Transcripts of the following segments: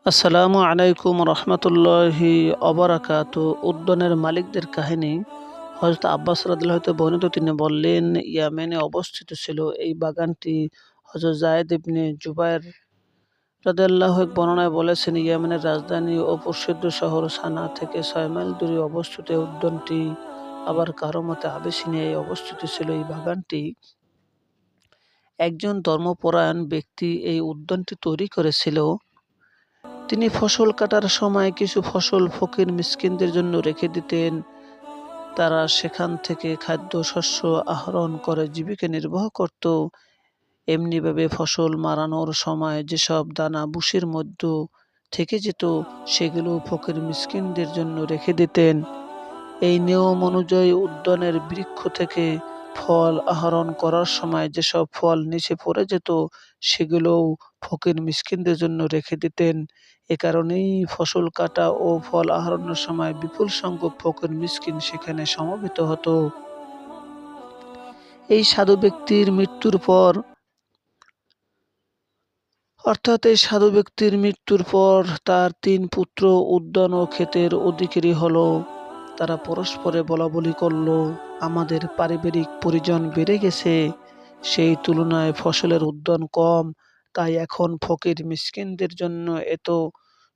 আসসালামু আলাইকুম রহমতুল্লাহি অবরাকাতু। উদ্যানের মালিকদের কাহিনী। হযরত আব্বাস রাদিয়াল্লাহু হতে বর্ণিত, তিনি বললেন, ইয়ামেনে অবস্থিত ছিল এই বাগানটি। হযরত যায়েদ ইবনে জুবায়ের রাদিয়াল্লাহু এক বর্ণনায় বলেছেন, ইয়েমেনের রাজধানী ও প্রসিদ্ধ শহর সানা থেকে ৬ মাইল দূরে অবস্থিত এই উদ্যানটি। আবার কারো মতে আবিসিনিয়ায় অবস্থিত ছিল এই বাগানটি। একজন ধর্মপরায়ণ ব্যক্তি এই উদ্যানটি তৈরি করেছিল। তিনি ফসল কাটার সময় কিছু ফসল ফকির মিসকিনদের জন্য রেখে দিতেন। তারা সেখান থেকে খাদ্যশস্য আহরণ করে জীবিকা নির্বাহ করত। এমনিভাবে ফসল মাড়ানোর সময় যেসব দানা ভুসির মধ্যে থেকে যেত, সেগুলো ফকির মিসকিনদের জন্য রেখে দিতেন। এই নিয়ম অনুযায়ী উদ্যানের বৃক্ষ থেকে ফল আহরণ করার সময় যেসব ফল নিচে পড়ে যেত, সেগুলোও ফকির মিসকিনদের জন্য রেখে দিতেন। এ কারণেই ফসল কাটা ও ফল আহরণের সময় বিপুল সংখ্যক ফকির মিসকিন সেখানে সমবেত হতো। এই সাধু ব্যক্তির মৃত্যুর পর তার ৩ পুত্র উদ্যান ও ক্ষেতের অধিকারী হলো। তারা পরস্পরে বলাবলি করল, আমাদের পারিবারিক পরিজন বেড়ে গেছে, সেই তুলনায় ফসলের উদ্যান কম, তাই এখন ফকির মিসকিনদের জন্য এত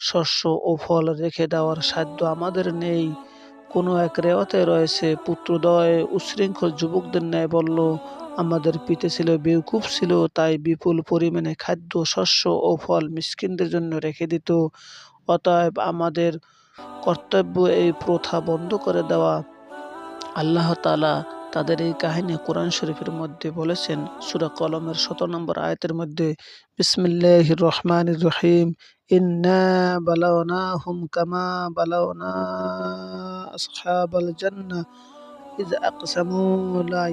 শস্য ও ফল রেখে দেওয়ার সাধ্য আমাদের নেই। কোনো এক রেওয়াতে রয়েছে, পুত্রদ্বয় উচ্ছৃঙ্খল যুবকদের ন্যায় বলল, আমাদের পিতা ছিল বেওকুফ ছিল, তাই বিপুল পরিমাণে খাদ্য শস্য ও ফল মিসকিনদের জন্য রেখে দিত। অতএব আমাদের কর্তব্য এই প্রথা বন্ধ করে দেওয়া। আল্লাহ তাআলা তাদের এই কাহিনী কোরআন শরীফের মধ্যে বলেছেন, সূরা কলমের ১৭ নম্বর আয়াতের মধ্যে, বিসমিল্লাহির রহমানির রহিম, ইন্না বালাওনাহুম কামা বালাওনা আসহাবাল জান্নাহ ইয আকসামু লা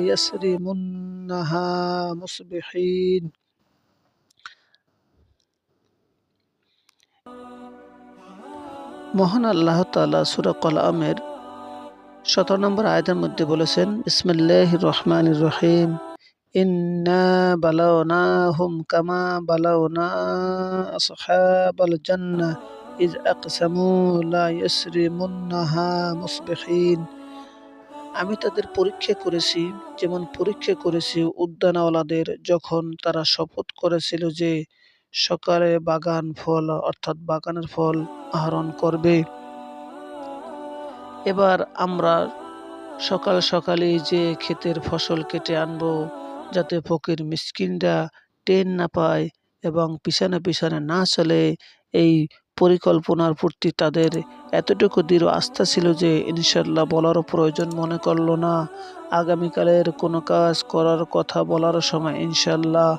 ইয়াসরিমুন্নাহা মুসবিহিন। মহান আল্লাহ তাআলা সূরা কলমের ১৭ নম্বর আয়াতের মধ্যে বলেছেন, বিসমিল্লাহির রহমানির রহিম, ইন্না বালাওনাহুম কামা বালাওনা আসহাবাল জান্নাহ ইয আকসামু লা ইয়াসরিমুন্নাহা মুসবিহিন। আমি তাদের পরীক্ষা করেছি, যেমন পরীক্ষা করেছি উদ্যানওয়ালাদের, যখন তারা শপথ করেছিল যে সকালে বাগানের ফল আহরণ করবে। এবার আমরা সকাল সকালেই যে ক্ষেতের ফসল কেটে আনবো, যাতে ফকির মিসকিনরা টের না পায় এবং পিছনে পিছনে না চলে। এই পরিকল্পনার প্রতি তাদের এতটুকু দৃঢ় আস্থা ছিল যে ইনশাআল্লাহ বলারও প্রয়োজন মনে করল না। আগামীকালের কোনো কাজ করার কথা বলার সময় ইনশাআল্লাহ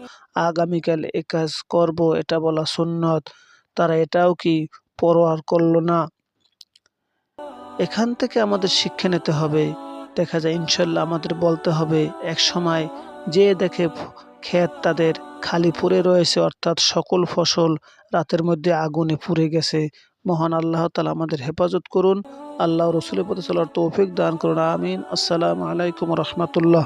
আগামীকাল এ কাজ করব, এটা বলা সুন্নত। তারা এটাও কি পরোয়া করল না। এখান থেকে আমাদের শিক্ষা নিতে হবে। দেখা যায় ইনশাআল্লাহ আমাদের বলতে হবে, এক সময় যে দেখে ক্ষেত তাদের খালি পড়ে রয়েছে, অর্থাৎ সকল ফসল রাতের মধ্যে আগুনে পুড়ে গেছে। মহান আল্লাহ তাআলা আমাদের হেফাজত করুন। আল্লাহ ও রাসূলের প্রতি চলার তৌফিক দান করুন। আমিন। আসসালামু আলাইকুম ওয়া রাহমাতুল্লাহ।